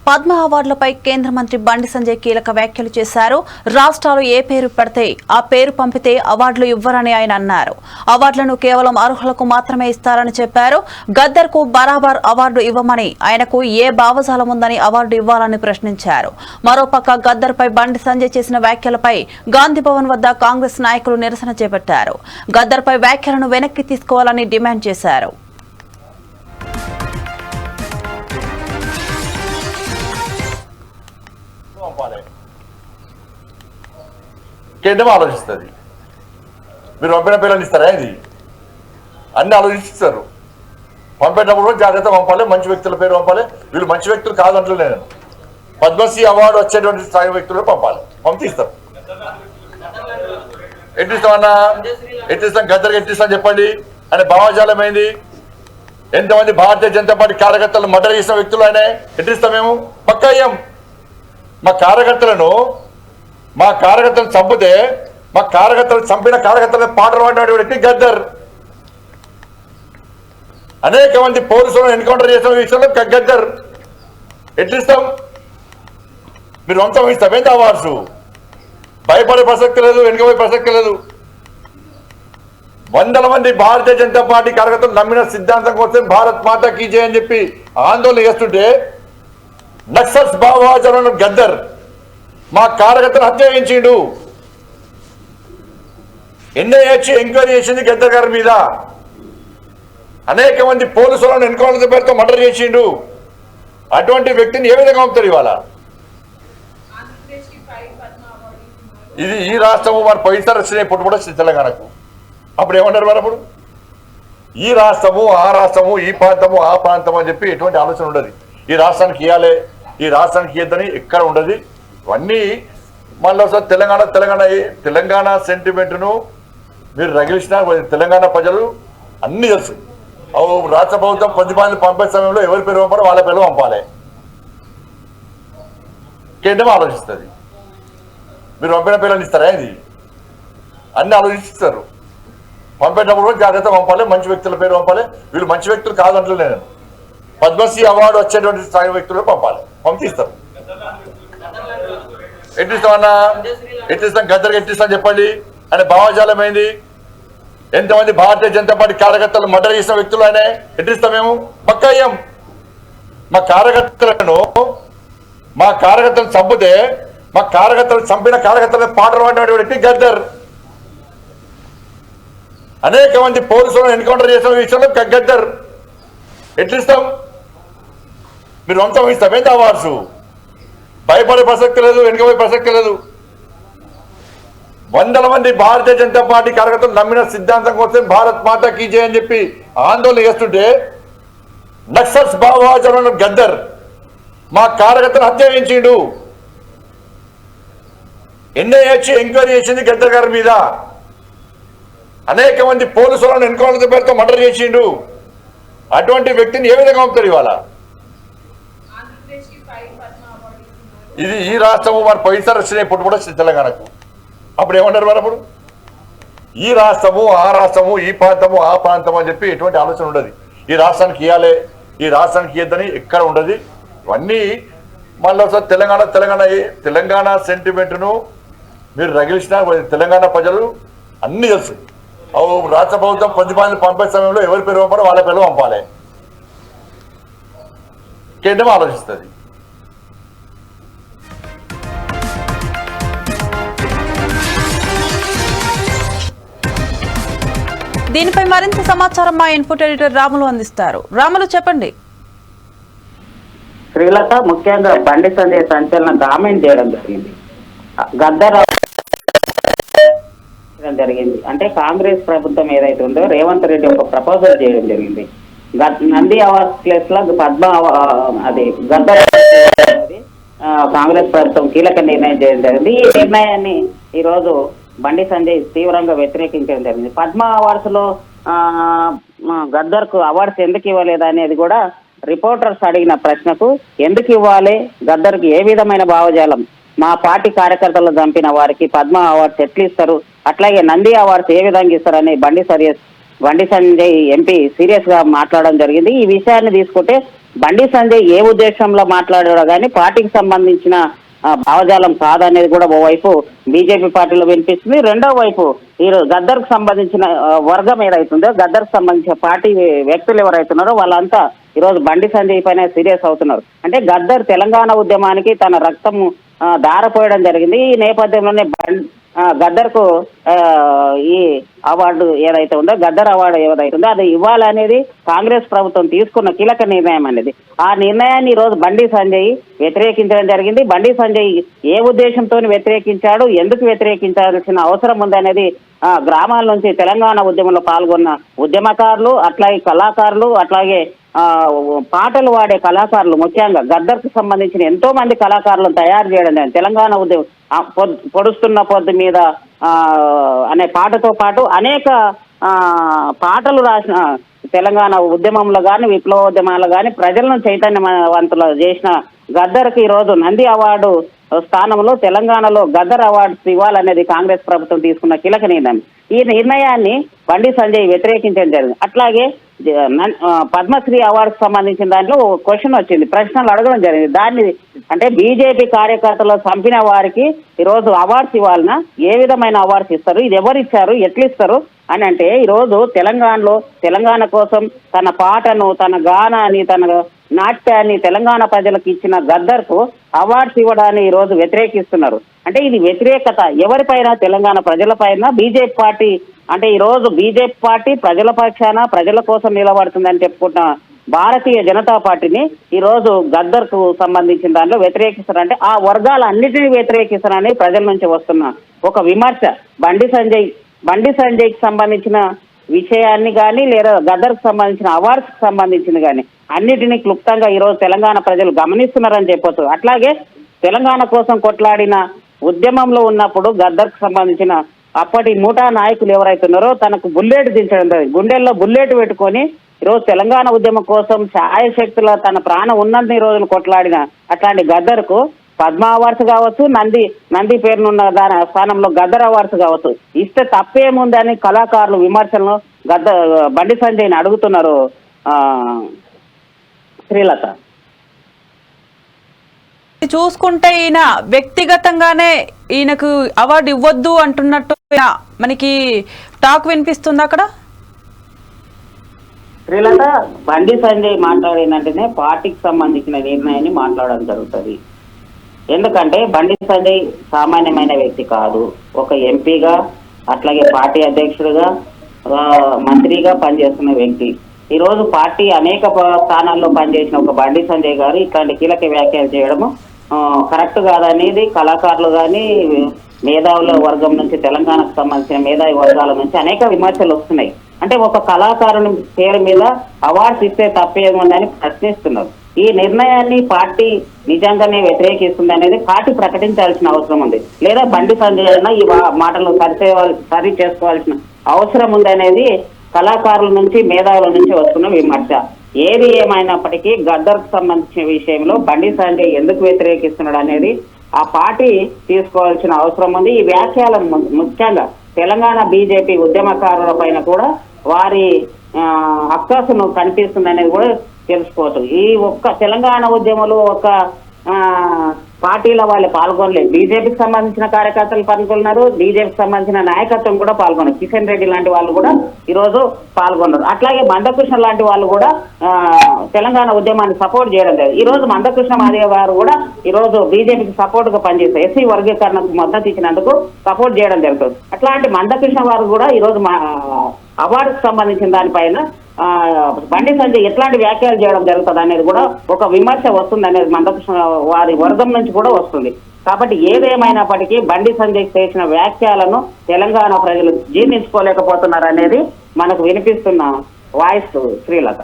పద్మ అవార్డులపై కేంద్ర మంత్రి బండి సంజయ్ కీలక వ్యాఖ్యలు చేశారు. రాష్ట్రాలు ఏ పేరు పెడితే ఆ పేరు పంపితే అవార్డులు ఇవ్వరని ఆయన అన్నారు. అవార్డులను కేవలం అర్హులకు మాత్రమే ఇస్తారని చెప్పారు. గద్దర్ కు బరాబర్ అవార్డు ఇవ్వమని, ఆయనకు ఏ భావజాలం ఉందని అవార్డు ఇవ్వాలని ప్రశ్నించారు. మరోపక్క గద్దర్ పై బండి సంజయ్ చేసిన వ్యాఖ్యలపై గాంధీభవన్ వద్ద కాంగ్రెస్ నాయకులు నిరసన చేపట్టారు. గద్దర్ పై వ్యాఖ్యలను వెనక్కి తీసుకోవాలని డిమాండ్ చేశారు. కేంద్రం ఆలోచిస్తుంది. మీరు పంపిన పిల్లలు ఇస్తారా? ఇది అన్ని ఆలోచిస్తారు. పంపేటప్పుడు కూడా జాగ్రత్త పంపాలి, మంచి వ్యక్తుల పేరు పంపాలి. వీళ్ళు మంచి వ్యక్తులు కాదంటూ నేను పద్మశ్రీ అవార్డు వచ్చేటువంటి స్థాయి వ్యక్తులు పంపాలి, పంపిస్తారు. ఎట్టిస్తామన్నా ఎట్టిస్తాం, గద్దరికి ఎట్టిస్తాం చెప్పండి అనే భావజాలం ఏంది? ఎంతమంది భారతీయ జనతా పార్టీ కార్యకర్తలు మర్డర్ చేసిన వ్యక్తులు ఆయన ఎట్టిస్తాం? మేము పక్కా అయ్యాం. మా కార్యకర్తలను చంపితే మా కార్యకర్తలు చంపిన కార్యకర్తలను పాటలు పాడినటువంటి గద్దర్. అనేక మంది పోలీసులను ఎన్కౌంటర్ చేసిన విషయంలో గద్దర్. ఎట్లిస్తాం? మీరు వంతం ఇస్తాం ఏంటి అవార్డ్స్? భయపడే ప్రసక్తి లేదు, వెనుకపోయే ప్రసక్తి లేదు. వందల మంది భారతీయ జనతా పార్టీ కార్యకర్తలు నమ్మిన సిద్ధాంతం కోసం భారత్ మాతా కీ జై అని చెప్పి ఆందోళన చేస్తుంటే నక్సల్స్ భావజాలం గద్దర్ మా కార్యకర్తను హత్య చేయించిండు. ఎన్ఐఏ ఎంక్వైరీ చేసింది గద్దర్ గారి మీద. అనేక మంది పోలీసులను ఎన్కౌంటర్ పేరుతో మర్డర్ చేసిండు. అటువంటి వ్యక్తిని ఏ విధంగా పంపుతారు ఇవాళ? ఇది ఈ రాష్ట్రము వారు పవిత్ర వచ్చినాయి పుట్టుబడి వచ్చింది తెలంగాణకు. అప్పుడు ఏమన్నారు మరి? అప్పుడు ఈ రాష్ట్రము ఆ రాష్ట్రము, ఈ ప్రాంతము ఆ ప్రాంతం అని చెప్పి ఎటువంటి ఆలోచన ఉండదు. ఈ రాష్ట్రానికి ఇవ్వాలి, ఈ రాష్ట్రానికి ఇద్దని ఎక్కడ ఉండదు. ఇవన్నీ మళ్ళీ ఒకసారి తెలంగాణ సెంటిమెంట్ను మీరు రగిలిసిన తెలంగాణ ప్రజలు అన్నీ తెలుసు. రాష్ట్ర ప్రభుత్వం కొంతమంది పంపే సమయంలో ఎవరి పేరు పంపాలో వాళ్ళ పేరు పంపాలి. కేంద్రం ఆలోచిస్తుంది. మీరు పంపిన పిల్లలు ఇస్తారా? ఇది అన్ని ఆలోచిస్తారు. పంపేటప్పుడు కూడా జాగ్రత్త పంపాలి, మంచి వ్యక్తుల పేరు పంపాలి. వీళ్ళు మంచి వ్యక్తులు కాదంటూ నేను పద్మశ్రీ అవార్డు వచ్చేటువంటి స్థాయి వ్యక్తులు పంపాలి, పంపిస్తారు. ఎట్టిస్తామన్నా ఎట్టిస్తాం, గద్దరికి ఎట్టిస్తాం చెప్పండి అనే భావజాలం ఏంది? ఎంతమంది భారతీయ జనతా పార్టీ కార్యకర్తలు మర్డర్ చేసిన వ్యక్తులు ఆయన ఎట్టిస్తాం? మేము పక్కా అయ్యాం. మా కార్యకర్తలను చంపితే మా కార్యకర్తలు చంపిన కార్యకర్తలను పాటలు పాడినటువంటి గద్దర్. అనేక మంది పోలీసులను ఎన్కౌంటర్ చేసిన విషయంలో గద్దర్. ఎట్లిస్తాం? మీరు వంతం ఇస్తాం ఏంటి అవార్డ్స్? భయపడే ప్రసక్తి లేదు, వెనుకపోయే ప్రసక్తి లేదు. వందల మంది భారతీయ జనతా పార్టీ కార్యకర్తలు నమ్మిన సిద్ధాంతం కోసం భారత్ మాతా కీ జై అని చెప్పి ఆందోళన చేస్తుంటే నక్సల్స్ భావజాలం గద్దర్ మా కార్యకర్తను హత్య చేయించిండు. ఎన్ఐఏ ఎంక్వైరీ చేసింది గద్దర్ గారి మీద. అనేక మంది పోలీసులను ఎన్కౌంటర్ పేరుతో మర్డర్ చేసిండు. అటువంటి వ్యక్తిని ఏ విధంగా పంపుతారు ఇవాళ? ఇది ఈ రాష్ట్రము వారు పవిత్ర వచ్చినాయి పుట్టుబడి వచ్చింది తెలంగాణకు. అప్పుడు ఏమన్నారు మరి? అప్పుడు ఈ రాష్ట్రము ఆ రాష్ట్రము, ఈ ప్రాంతము ఆ ప్రాంతం అని చెప్పి ఎటువంటి ఆలోచన ఉండదు. ఈ రాష్ట్రానికి ఇవ్వాలి, ఈ రాష్ట్రానికి ఇద్దని ఎక్కడ ఉండదు. ఇవన్నీ మళ్ళీ ఒకసారి తెలంగాణ సెంటిమెంట్ను మీరు రగిలిసిన తెలంగాణ ప్రజలు అన్నీ తెలుసు. రాష్ట్ర ప్రభుత్వం కొంతమంది పంపే సమయంలో ఎవరి పేరు పంపాలో వాళ్ళ పేరు పంపాలి. కేంద్రం ఆలోచిస్తుంది. దీనిపై మరింత సమాచారం మా ఇన్పుట్ ఎడిటర్ రాములు అందిస్తారు. రాములు చెప్పండి. శ్రీలత ముఖ్యంగా బండి సంజయ్ సంచలన కామెంట్ చేయడం జరిగింది. గద్దర్ జరిగింది అంటే కాంగ్రెస్ ప్రభుత్వం ఏదైతే ఉందో రేవంత్ రెడ్డి ఒక ప్రపోజల్ చేయడం జరిగింది. నంది అవార్డ్స్ ప్లేస్ లో పద్మ అది గద్దర్ కాంగ్రెస్ ప్రభుత్వం కీలక నిర్ణయం చేయడం జరిగింది. ఈ నిర్ణయాన్ని ఈ రోజు బండి సంజయ్ తీవ్రంగా వ్యతిరేకించడం జరిగింది. పద్మ అవార్డ్స్ లో గద్దర్ కు అవార్డ్స్ ఎందుకు ఇవ్వలేదు అనేది కూడా రిపోర్టర్స్ అడిగిన ప్రశ్నకు ఎందుకు ఇవ్వాలి, గద్దర్ కి ఏ విధమైన భావజాలం, మా పార్టీ కార్యకర్తలు చంపిన వారికి పద్మ అవార్డ్స్ ఎట్లు ఇస్తారు, అట్లాగే నంది అవార్డ్స్ ఏ విధంగా ఇస్తారని బండి సంజయ్ ఎంపీ సీరియస్ గా మాట్లాడడం జరిగింది. ఈ విషయాన్ని తీసుకుంటే బండి సంజయ్ ఏ ఉద్దేశంలో మాట్లాడాడో కానీ పార్టీకి సంబంధించిన భావజాలం కాదనేది కూడా ఓవైపు బీజేపీ పార్టీలో వినిపిస్తుంది. రెండో వైపు ఈ గద్దర్కు సంబంధించిన వర్గం ఏదైతుందో, గద్దర్కు సంబంధించిన పార్టీ వ్యక్తులు ఎవరైతున్నారో వాళ్ళంతా ఈరోజు బండి సంజయ్ పైన సీరియస్ అవుతున్నారు. అంటే గద్దర్ తెలంగాణ ఉద్యమానికి తన రక్తం ధారపోయడం జరిగింది. ఈ నేపథ్యంలోనే గద్దర్కు ఈ అవార్డు ఏదైతే ఉందో, గద్దర్ అవార్డు ఏదైతే ఉందో అది ఇవ్వాలనేది కాంగ్రెస్ ప్రభుత్వం తీసుకున్న కీలక నిర్ణయం అనేది. ఆ నిర్ణయాన్ని ఈరోజు బండి సంజయ్ వ్యతిరేకించడం జరిగింది. బండి సంజయ్ ఏ ఉద్దేశంతో వ్యతిరేకించాడు, ఎందుకు వ్యతిరేకించాల్సిన అవసరం ఉందనేది గ్రామాల నుంచి తెలంగాణ ఉద్యమంలో పాల్గొన్న ఉద్యమకారులు, అట్లాగే కళాకారులు, అట్లాగే పాటలు పాడే కళాకారులు, ముఖ్యంగా గద్దర్కు సంబంధించిన ఎంతో మంది కళాకారులను తయారు చేయడం జరిగింది. తెలంగాణ ఉద్యమం పొడుస్తున్న పొద్దు మీద అనే పాటతో పాటు అనేక పాటలు రాసిన తెలంగాణ ఉద్యమంలో కానీ, విప్లవోద్యమాలు కానీ ప్రజలను చైతన్యవంతులు చేసిన గద్దర్కి ఈరోజు నంది అవార్డు స్థానంలో తెలంగాణలో గద్దర్ అవార్డ్స్ ఇవ్వాలనేది కాంగ్రెస్ ప్రభుత్వం తీసుకున్న కీలక నిర్ణయం. ఈ నిర్ణయాన్ని బండి సంజయ్ వ్యతిరేకించడం జరిగింది. అట్లాగే పద్మశ్రీ అవార్డుకు సంబంధించిన దాంట్లో క్వశ్చన్ వచ్చింది, ప్రశ్నలు అడగడం జరిగింది. దాన్ని అంటే బీజేపీ కార్యకర్తలు చంపిన వారికి ఈరోజు అవార్డ్స్ ఇవ్వాలన్నా, ఏ విధమైన అవార్డ్స్ ఇస్తారు, ఇది ఎవరు ఇచ్చారు, ఎట్లు ఇస్తారు అని అంటే ఈరోజు తెలంగాణలో తెలంగాణ కోసం తన పాటను, తన గానాన్ని, తన నాట్యాన్ని తెలంగాణ ప్రజలకు ఇచ్చిన గద్దర్కు అవార్డ్స్ ఇవ్వడాన్ని ఈరోజు వ్యతిరేకిస్తున్నారు. అంటే ఇది వ్యతిరేకత ఎవరిపైన? తెలంగాణ ప్రజలపైన. బీజేపీ పార్టీ అంటే ఈరోజు బీజేపీ పార్టీ ప్రజల పక్షాన, ప్రజల కోసం నిలబడుతుందని చెప్పుకుంటున్న భారతీయ జనతా పార్టీని ఈరోజు గద్దర్కు సంబంధించిన దాంట్లో వ్యతిరేకిస్తారంటే ఆ వర్గాలన్నిటినీ వ్యతిరేకిస్తారని ప్రజల నుంచి వస్తున్న ఒక విమర్శ. బండి సంజయ్కి సంబంధించిన విషయాన్ని కానీ, లేదా గద్దర్కు సంబంధించిన అవార్డ్స్కి సంబంధించింది కానీ అన్నిటినీ క్లుప్తంగా ఈరోజు తెలంగాణ ప్రజలు గమనిస్తున్నారని చెప్పొచ్చు. అట్లాగే తెలంగాణ కోసం కొట్లాడిన ఉద్యమంలో ఉన్నప్పుడు గద్దర్కు సంబంధించిన అప్పటి ముఠా నాయకులు ఎవరైతున్నారో తనకు బుల్లెట్ దించడం జరిగింది. గుండెల్లో బుల్లెట్ పెట్టుకొని ఈరోజు తెలంగాణ ఉద్యమం కోసం ఛాయశక్తుల తన ప్రాణం ఉన్నన్ని రోజులు కొట్లాడిన అట్లాంటి గద్దర్కు పద్మ అవార్డ్స్ కావచ్చు, నంది పేరునున్న దాని స్థానంలో గద్దర్ అవార్డ్స్ కావచ్చు ఇస్తే తప్పేముందని కళాకారులు విమర్శలను బండి సంజయ్ని అడుగుతున్నారు. శ్రీలత, చూసుకుంటే ఈయన వ్యక్తిగతంగానే ఈయనకు అవార్డు ఇవ్వద్దు అంటున్నట్టు మనకి టాక్ వినిపిస్తుంది అక్కడ. శ్రీలత, బండి సంజయ్ మాట్లాడినంటేనే పార్టీకి సంబంధించిన నిర్ణయాన్ని మాట్లాడడం జరుగుతుంది. ఎందుకంటే బండి సంజయ్ సామాన్యమైన వ్యక్తి కాదు. ఒక ఎంపీగా, అట్లాగే పార్టీ అధ్యక్షుడిగా, మంత్రిగా పనిచేస్తున్న వ్యక్తి. ఈరోజు పార్టీ అనేక స్థానాల్లో పనిచేసిన ఒక బండి సంజయ్ గారు ఇట్లాంటి కీలక వ్యాఖ్యలు చేయడము కరెక్ట్ కాదనేది కళాకారులు కానీ, మేధావుల వర్గం నుంచి, తెలంగాణకు సంబంధించిన మేధావి వర్గాల నుంచి అనేక విమర్శలు వస్తున్నాయి. అంటే ఒక కళాకారుని పేరు మీద అవార్డ్స్ ఇస్తే తప్పేముందని ప్రశ్నిస్తున్నారు. ఈ నిర్ణయాన్ని పార్టీ నిజంగానే వ్యతిరేకిస్తుంది అనేది పార్టీ ప్రకటించాల్సిన అవసరం ఉంది. లేదా బండి సంజయ్ అయినా ఈ మాటలు సరి చేసుకోవాల్సిన అవసరం ఉంది అనేది కళాకారుల నుంచి, మేధావుల నుంచి వస్తున్న విమర్శ. ఏది ఏమైనప్పటికీ గద్దర్కు సంబంధించిన విషయంలో బండి సంజయ్ ఎందుకు వ్యతిరేకిస్తున్నాడు అనేది ఆ పార్టీ తీసుకోవాల్సిన అవసరం ఉంది. ఈ వ్యాఖ్యలను ముఖ్యంగా తెలంగాణ బీజేపీ ఉద్యమకారుల పైన కూడా వారి అక్కసును కనిపిస్తుంది అనేది కూడా తెలుసుకోవచ్చు. ఈ ఒక్క తెలంగాణ ఉద్యమంలో ఒక పార్టీల వాళ్ళు పాల్గొనలేదు. బీజేపీకి సంబంధించిన కార్యకర్తలు పాల్గొన్నారు, బీజేపీకి సంబంధించిన నాయకత్వం కూడా పాల్గొన్నారు. కిషన్ రెడ్డి లాంటి వాళ్ళు కూడా ఈరోజు పాల్గొన్నారు. అట్లాగే మందకృష్ణ లాంటి వాళ్ళు కూడా తెలంగాణ ఉద్యమాన్ని సపోర్ట్ చేయడం లేదు. ఈ రోజు మందకృష్ణ మాదిగ గారు కూడా ఈరోజు బీజేపీకి సపోర్ట్ గా పనిచేస్తారు. ఎస్సీ వర్గీకరణకు మద్దతు ఇచ్చినందుకు సపోర్ట్ చేయడం జరుగుతుంది. అట్లాంటి మందకృష్ణ వారు కూడా ఈరోజు అవార్డుకు సంబంధించిన దానిపైన బండి సంజయ్ ఎట్లాంటి వ్యాఖ్యలు చేయడం జరుగుతుంది అనేది కూడా ఒక విమర్శ వస్తుంది అనేది మందకృష్ణ వారి వర్గం నుంచి కూడా వస్తుంది. కాబట్టి ఏదేమైనప్పటికీ బండి సంజయ్ చేసిన వ్యాఖ్యలను తెలంగాణ ప్రజలు జీర్ణించుకోలేకపోతున్నారు అనేది మనకు వినిపిస్తున్న వాయిస్. శ్రీలత,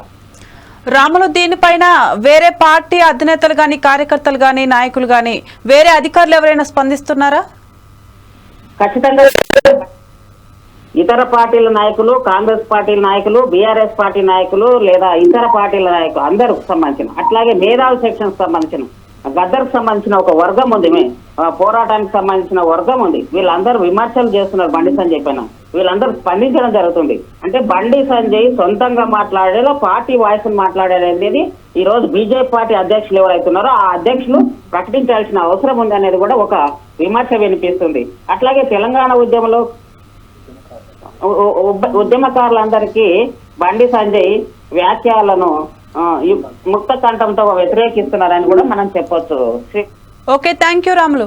రాములు, దీనిపైన వేరే పార్టీ అధినేతలు గాని, కార్యకర్తలు గాని, నాయకులు గాని, వేరే అధికారులు ఎవరైనా స్పందిస్తున్నారా? ఖచ్చితంగా ఇతర పార్టీల నాయకులు, కాంగ్రెస్ పార్టీల నాయకులు, బీఆర్ఎస్ పార్టీ నాయకులు, లేదా ఇతర పార్టీల నాయకులు అందరూ సంబంధించిన, అట్లాగే మేధావి సెక్షన్ సంబంధించిన, గద్దర్కు సంబంధించిన ఒక వర్గం ఉంది, పోరాటానికి సంబంధించిన వర్గం ఉంది. వీళ్ళందరూ విమర్శలు చేస్తున్నారు బండి సంజయ్ పైన. వీళ్ళందరూ స్పందించడం జరుగుతుంది. అంటే బండి సంజయ్ సొంతంగా మాట్లాడేలా పార్టీ వాయిస్ మాట్లాడేది ఈ రోజు బీజేపీ పార్టీ అధ్యక్షులు ఎవరైతే ఉన్నారో ఆ అధ్యక్షులు ప్రకటించాల్సిన అవసరం ఉంది అనేది కూడా ఒక విమర్శ వినిపిస్తుంది. అట్లాగే తెలంగాణ ఉద్యమంలో ఉద్యమకారులందరికీ బండి సంజయ్ వ్యాఖ్యలను ముక్త కంఠంతో వ్యతిరేకిస్తున్నారని కూడా మనం చెప్పొచ్చు. Okay, thank you Ramulu.